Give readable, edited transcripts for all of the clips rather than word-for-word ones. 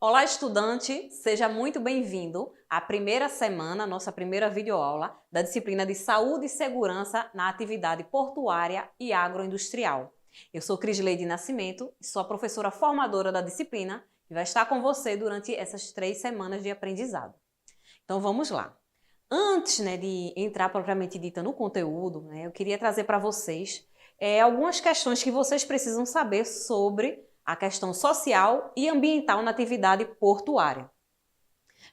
Olá, estudante! Seja muito bem-vindo à primeira semana, nossa primeira videoaula da disciplina de Saúde e Segurança na Atividade Portuária e Agroindustrial. Eu sou Crisleide Nascimento, sou a professora formadora da disciplina e vai estar com você durante essas 3 semanas de aprendizado. Então vamos lá. Antes, de entrar propriamente dita no conteúdo, eu queria trazer para vocês algumas questões que vocês precisam saber sobre a questão social e ambiental na atividade portuária.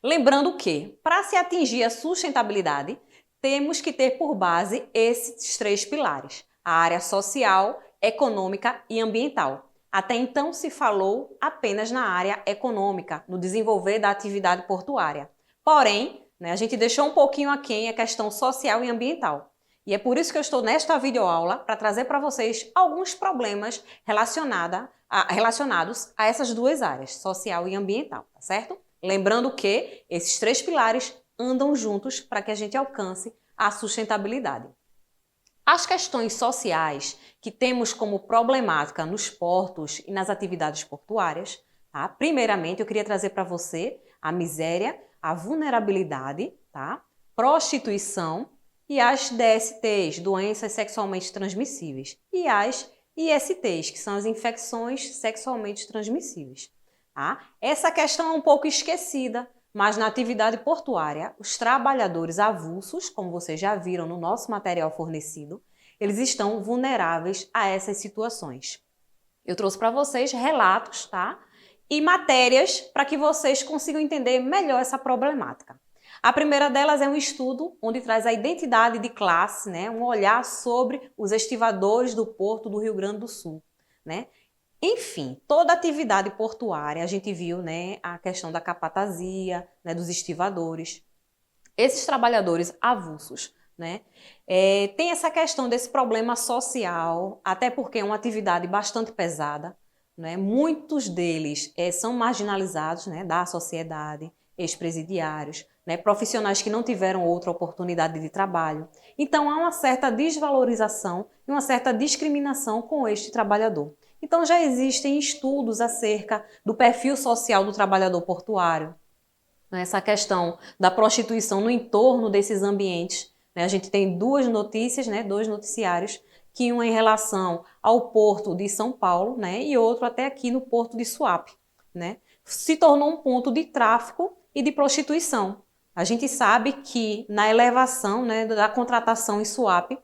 Lembrando que, para se atingir a sustentabilidade, temos que ter por base esses 3 pilares: a área social, econômica e ambiental. Até então se falou apenas na área econômica, no desenvolver da atividade portuária. Porém, a gente deixou um pouquinho aquém a questão social e ambiental. E é por isso que eu estou nesta videoaula para trazer para vocês alguns problemas relacionados a essas 2 áreas, social e ambiental, tá certo? Lembrando que esses 3 pilares andam juntos para que a gente alcance a sustentabilidade. As questões sociais que temos como problemática nos portos e nas atividades portuárias, tá? Primeiramente, eu queria trazer para você a miséria, a vulnerabilidade, tá? Prostituição e as DSTs, doenças sexualmente transmissíveis, e as ISTs, que são as infecções sexualmente transmissíveis. Tá? Essa questão é um pouco esquecida, mas na atividade portuária, os trabalhadores avulsos, como vocês já viram no nosso material fornecido, eles estão vulneráveis a essas situações. Eu trouxe para vocês relatos, tá? E matérias para que vocês consigam entender melhor essa problemática. A primeira delas é um estudo onde traz a identidade de classe, um olhar sobre os estivadores do Porto do Rio Grande do Sul. Enfim, toda atividade portuária, a gente viu a questão da capatazia, dos estivadores. Esses trabalhadores avulsos, tem essa questão desse problema social, até porque é uma atividade bastante pesada. Muitos deles são marginalizados da sociedade, ex-presidiários, profissionais que não tiveram outra oportunidade de trabalho. Então, há uma certa desvalorização e uma certa discriminação com este trabalhador. Então, já existem estudos acerca do perfil social do trabalhador portuário, essa questão da prostituição no entorno desses ambientes. A gente tem 2 notícias, 2 noticiários, que um em relação ao Porto de São Paulo, e outro até aqui no Porto de Suape. Se tornou um ponto de tráfico e de prostituição. A gente sabe que na elevação da contratação em Suape,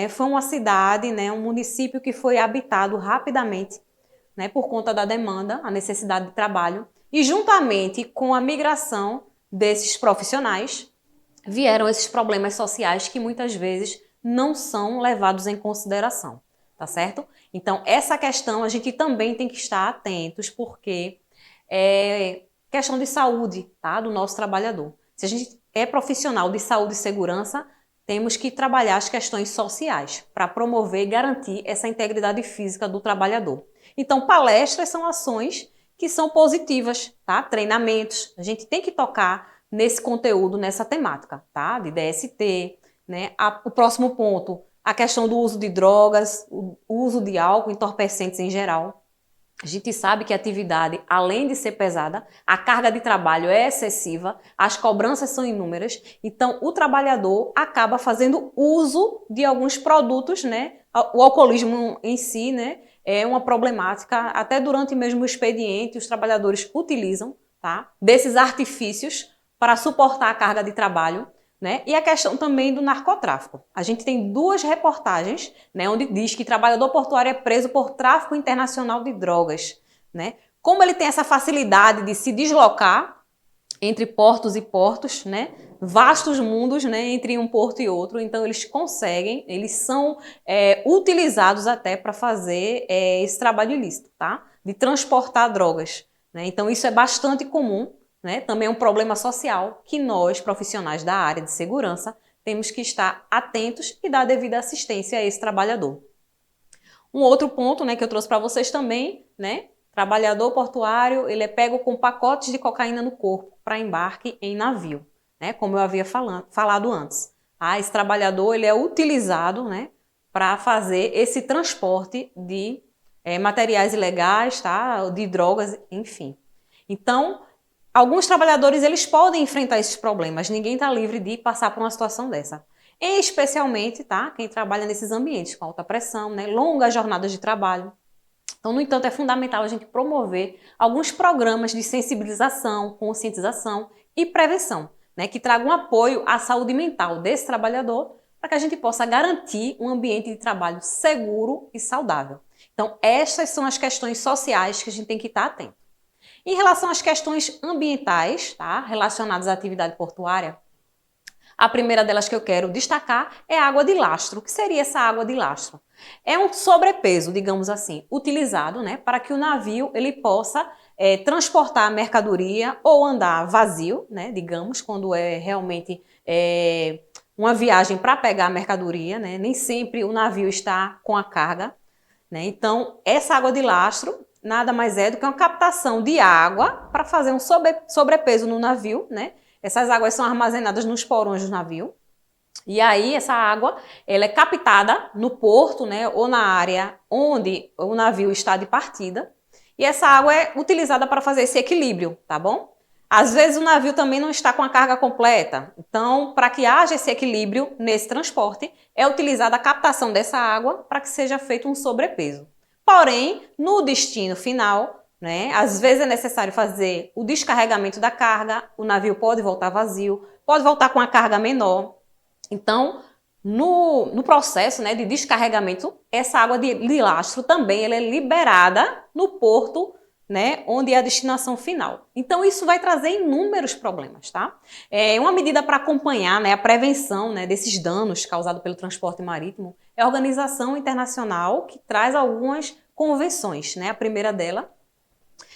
foi uma cidade, um município que foi habitado rapidamente, por conta da demanda, a necessidade de trabalho, e juntamente com a migração desses profissionais, vieram esses problemas sociais que muitas vezes não são levados em consideração, tá certo? Então, essa questão a gente também tem que estar atentos, porque é questão de saúde, tá, do nosso trabalhador. Se a gente é profissional de saúde e segurança, temos que trabalhar as questões sociais para promover e garantir essa integridade física do trabalhador. Então, palestras são ações que são positivas, tá? Treinamentos, a gente tem que tocar nesse conteúdo, nessa temática, tá? De DST, O próximo ponto, a questão do uso de drogas, o uso de álcool, entorpecentes em geral. A gente sabe que a atividade, além de ser pesada, a carga de trabalho é excessiva, as cobranças são inúmeras, então o trabalhador acaba fazendo uso de alguns produtos, O alcoolismo em si, é uma problemática, até durante mesmo o expediente, os trabalhadores utilizam, tá, desses artifícios para suportar a carga de trabalho. E a questão também do narcotráfico. A gente tem 2 reportagens, onde diz que trabalhador portuário é preso por tráfico internacional de drogas. Como ele tem essa facilidade de se deslocar entre portos e portos, vastos mundos, entre um porto e outro, então eles conseguem, eles são utilizados até para fazer esse trabalho ilícito, tá? De transportar drogas. Então isso é bastante comum. Também é um problema social que nós, profissionais da área de segurança, temos que estar atentos e dar a devida assistência a esse trabalhador. Um outro ponto, que eu trouxe para vocês também, trabalhador portuário, ele é pego com pacotes de cocaína no corpo para embarque em navio, como eu havia falado antes. Esse trabalhador ele é utilizado, para fazer esse transporte de materiais ilegais, tá? De drogas, enfim. Então, alguns trabalhadores eles podem enfrentar esses problemas, ninguém está livre de passar por uma situação dessa. Especialmente, tá, quem trabalha nesses ambientes com alta pressão, né, longas jornadas de trabalho. Então, no entanto, é fundamental a gente promover alguns programas de sensibilização, conscientização e prevenção, né, que tragam apoio à saúde mental desse trabalhador para que a gente possa garantir um ambiente de trabalho seguro e saudável. Então, estas são as questões sociais que a gente tem que estar atento. Em relação às questões ambientais, tá, relacionadas à atividade portuária, a primeira delas que eu quero destacar é a água de lastro. O que seria essa água de lastro? É um sobrepeso, digamos assim, utilizado, né, para que o navio ele possa transportar a mercadoria ou andar vazio, né, digamos, quando é realmente uma viagem para pegar a mercadoria, né, nem sempre o navio está com a carga, né, então essa água de lastro nada mais é do que uma captação de água para fazer um sobrepeso no navio, né? Essas águas são armazenadas nos porões do navio. E aí essa água ela é captada no porto, né, ou na área onde o navio está de partida. E essa água é utilizada para fazer esse equilíbrio, tá bom? Às vezes o navio também não está com a carga completa. Então, para que haja esse equilíbrio nesse transporte, é utilizada a captação dessa água para que seja feito um sobrepeso. Porém, no destino final, né, às vezes é necessário fazer o descarregamento da carga, o navio pode voltar vazio, pode voltar com a carga menor. Então, no processo, né, de descarregamento, essa água de lastro também ela é liberada no porto, né, onde é a destinação final. Então, isso vai trazer inúmeros problemas, tá? Uma medida para acompanhar, né, a prevenção, né, desses danos causados pelo transporte marítimo é a Organização Internacional, que traz algumas convenções, né? A primeira dela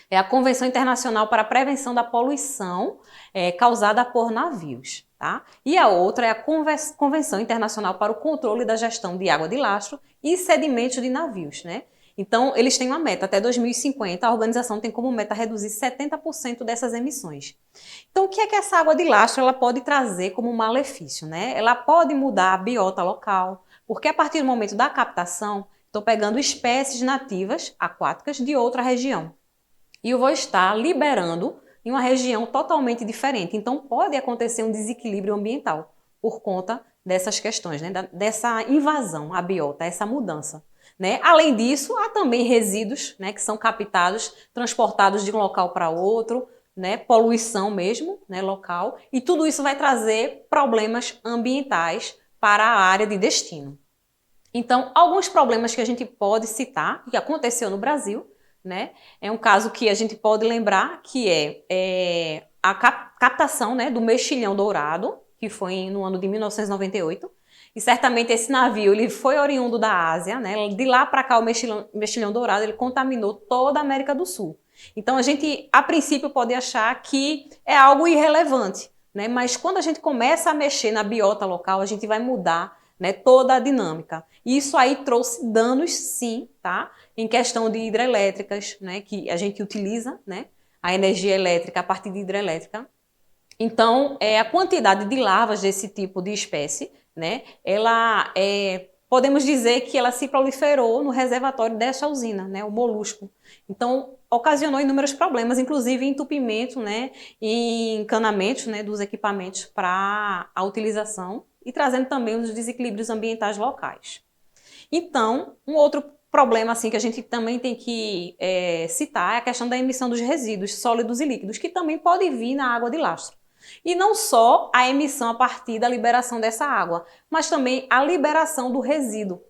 é a Convenção Internacional para a Prevenção da Poluição causada por navios, tá? E a outra é a Convenção Internacional para o Controle da Gestão de Água de Lastro e Sedimentos de Navios, né? Então, eles têm uma meta, até 2050 a organização tem como meta reduzir 70% dessas emissões. Então, o que é que essa água de lastro ela pode trazer como malefício, né? Ela pode mudar a biota local, porque a partir do momento da captação, estou pegando espécies nativas aquáticas de outra região. E eu vou estar liberando em uma região totalmente diferente. Então, pode acontecer um desequilíbrio ambiental por conta dessas questões, né? Dessa invasão à biota, essa mudança. Né? Além disso, há também resíduos, né, que são captados, transportados de um local para outro, né, poluição mesmo, né, local, e tudo isso vai trazer problemas ambientais para a área de destino. Então, alguns problemas que a gente pode citar, que aconteceu no Brasil, né, é um caso que a gente pode lembrar que é a captação, né, do mexilhão dourado, que foi no ano de 1998, e certamente esse navio ele foi oriundo da Ásia, né? De lá para cá o mexilhão dourado ele contaminou toda a América do Sul. Então a gente a princípio pode achar que é algo irrelevante, né? Mas quando a gente começa a mexer na biota local, a gente vai mudar, né, toda a dinâmica. E isso aí trouxe danos sim, tá? Em questão de hidrelétricas, né, que a gente utiliza, né, a energia elétrica a partir de hidrelétrica. Então, a quantidade de larvas desse tipo de espécie, né, ela podemos dizer que ela se proliferou no reservatório dessa usina, né, o molusco. Então, ocasionou inúmeros problemas, inclusive entupimento, né, e encanamentos, né, dos equipamentos para a utilização e trazendo também os desequilíbrios ambientais locais. Então, um outro problema assim, que a gente também tem que citar é a questão da emissão dos resíduos sólidos e líquidos, que também pode vir na água de lastro. E não só a emissão a partir da liberação dessa água, mas também a liberação do resíduo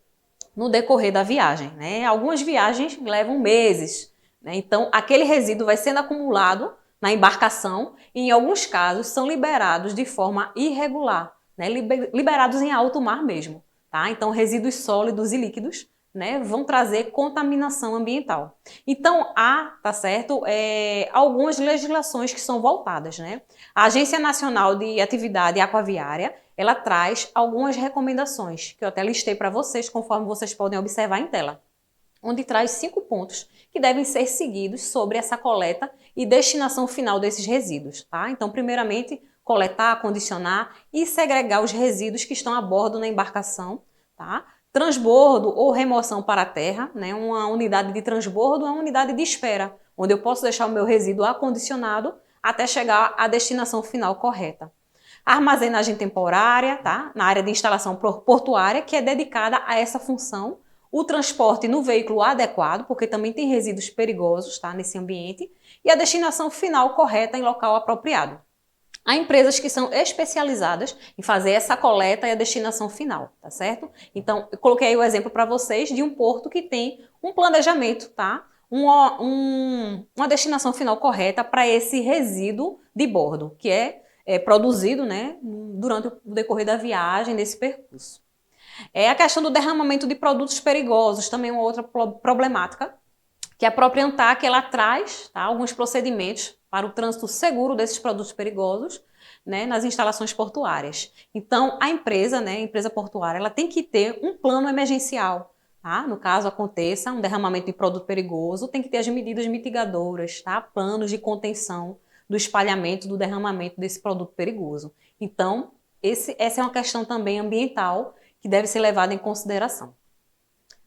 no decorrer da viagem, né? Algumas viagens levam meses, né? Então aquele resíduo vai sendo acumulado na embarcação e em alguns casos são liberados de forma irregular, né? Liberados em alto mar mesmo, tá? Então resíduos sólidos e líquidos, né, vão trazer contaminação ambiental. Então, tá certo, algumas legislações que são voltadas, né? A Agência Nacional de Atividade Aquaviária, ela traz algumas recomendações, que eu até listei para vocês, conforme vocês podem observar em tela, onde traz 5 pontos que devem ser seguidos sobre essa coleta e destinação final desses resíduos, tá? Então, primeiramente, coletar, condicionar e segregar os resíduos que estão a bordo na embarcação, tá? Transbordo ou remoção para a terra, né? Uma unidade de transbordo é uma unidade de espera, onde eu posso deixar o meu resíduo acondicionado até chegar à destinação final correta. A armazenagem temporária, tá? Na área de instalação portuária, que é dedicada a essa função. O transporte no veículo adequado, porque também tem resíduos perigosos, tá? Nesse ambiente. E a destinação final correta em local apropriado. Há empresas que são especializadas em fazer essa coleta e a destinação final, tá certo? Então, eu coloquei aí o exemplo para vocês de um porto que tem um planejamento, tá? Uma destinação final correta para esse resíduo de bordo, que é produzido, né, durante o decorrer da viagem, desse percurso. A questão do derramamento de produtos perigosos, também é uma outra problemática, que a própria ANTAC ela traz, tá, alguns procedimentos para o trânsito seguro desses produtos perigosos, né, nas instalações portuárias. Então, a empresa, né, a empresa portuária, ela tem que ter um plano emergencial. Tá? No caso aconteça um derramamento de produto perigoso, tem que ter as medidas mitigadoras, tá? Planos de contenção do espalhamento, do derramamento desse produto perigoso. Então, essa é uma questão também ambiental que deve ser levada em consideração.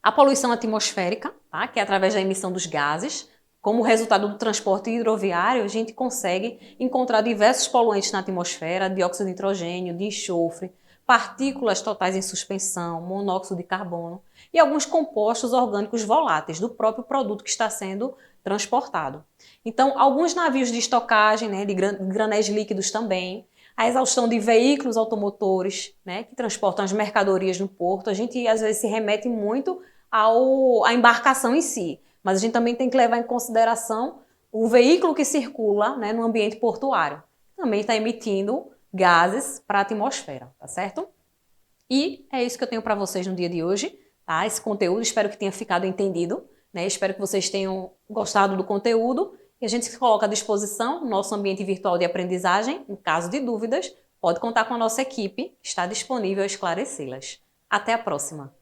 A poluição atmosférica, tá? Que é através da emissão dos gases. Como resultado do transporte hidroviário, a gente consegue encontrar diversos poluentes na atmosfera, dióxido de nitrogênio, de enxofre, partículas totais em suspensão, monóxido de carbono e alguns compostos orgânicos voláteis do próprio produto que está sendo transportado. Então, alguns navios de estocagem, né, de granéis líquidos também, a exaustão de veículos automotores, né, que transportam as mercadorias no porto, a gente às vezes se remete muito à embarcação em si, mas a gente também tem que levar em consideração o veículo que circula, né, no ambiente portuário. Também está emitindo gases para a atmosfera, tá certo? E é isso que eu tenho para vocês no dia de hoje, tá? Esse conteúdo, espero que tenha ficado entendido, né? Espero que vocês tenham gostado do conteúdo e a gente se coloca à disposição no nosso ambiente virtual de aprendizagem. Em caso de dúvidas, pode contar com a nossa equipe, que está disponível a esclarecê-las. Até a próxima!